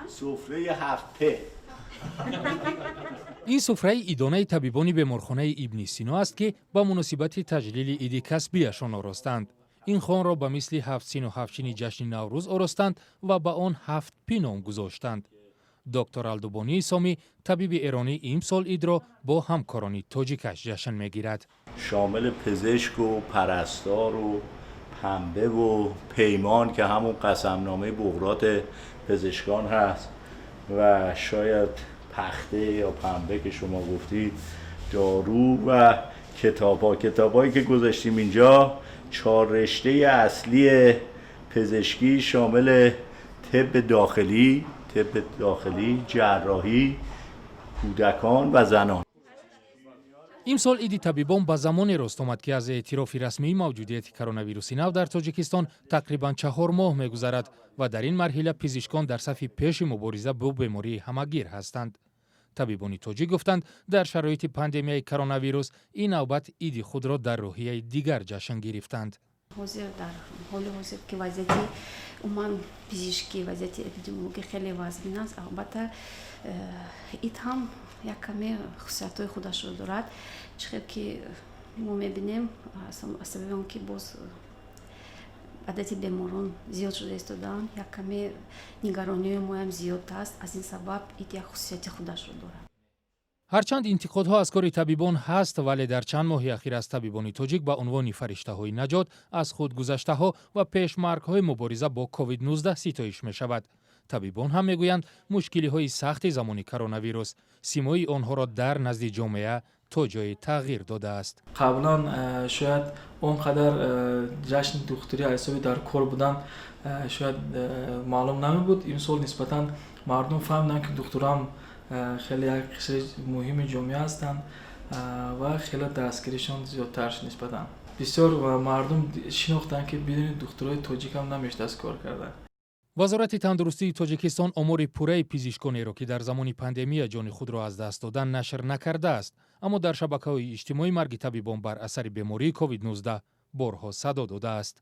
سفره 7 این سفره ایدانه طبیبان بیمارخانه ابن سینا است که با مناسبت تجلیل عید کسبیشان آراستند. این خان را به مثل 7 سین و 7 چین جشن نوروز آراستند و به آن 7 پی نام گذاشتند. دکتر الدوبانی سامی طبیب ایرانی امسال عید را با همکاران تاجیکش جشن میگیرد. شامل پزشک و پرستار و پنبه و پیمان که همون قسمنامه بغرات پزشکان هست و شاید پخته یا پنبه که شما گفتید، دارو و کتابایی که گذاشتیم اینجا. 4 رشته اصلی پزشکی شامل طب داخلی، جراحی، کودکان و زنان. امسال عید طبیبان به زمانی راست آمد که از اعتراف رسمی موجودیت کرونا ویروس نو در تاجیکستان تقریبا 4 ماه می‌گذرد و در این مرحله پزشکان در صف پیش مبارزه با بیماری همه‌گیر هستند. طبیبان تاجیک گفتند در شرایط پاندمی کرونا ویروس این نوبت عید خود را در روحیه دیگر جشن گرفتند. حاضر در حال حاضر که وضعیت عموما پزشکی وضعیت اپیدمیولوژی خیلی وضعی است. البته این هم یک کمی خصوصیت‌های خودش را دارد، چون که ما می‌بینیم از سبب آنکه باز عدد بیماران زیاد شده ایستادن، یک کمی نگرانی ما هم زیاد است. از این سبب این یک خصوصیت خودش را دارد. هرچند انتقادها از کار طبیبان هست، ولی در چند ماه اخیر از طبیبان تاجیک به عنوان فرشته‌های نجات از خودگذشته‌ها و پیشمرگ‌های مبارزه با کووید 19 ستایش می‌شود. طبیبان هم می‌گویند مشکلی‌های سخت زمان کرونا ویروس سیمای آنها را در نزد جامعه تا جای تغییر داده است. قبلا شاید اونقدر جشن دکتری حسابی در کار بودن شاید معلوم نمی‌بود. این سال نسبتاً مردم فهمیدن که دکتران خیلی یک قشر مهم جامعه هستند و خیلی دستگیریشان زیادتر شد نسبتاً. بسیار و مردم شناختن که بدون دکترای تاجیک هم نمیشه دست کار کردن. وزارت تندرستی تاجیکستان آمار پوره پزشکانی را که در زمان پاندمی جان خود را از دست دادن نشر نکرده است، اما در شبکه‌های اجتماعی مرگ طبیبان بر اثر بیماری کووید 19 بارها صدا داده است.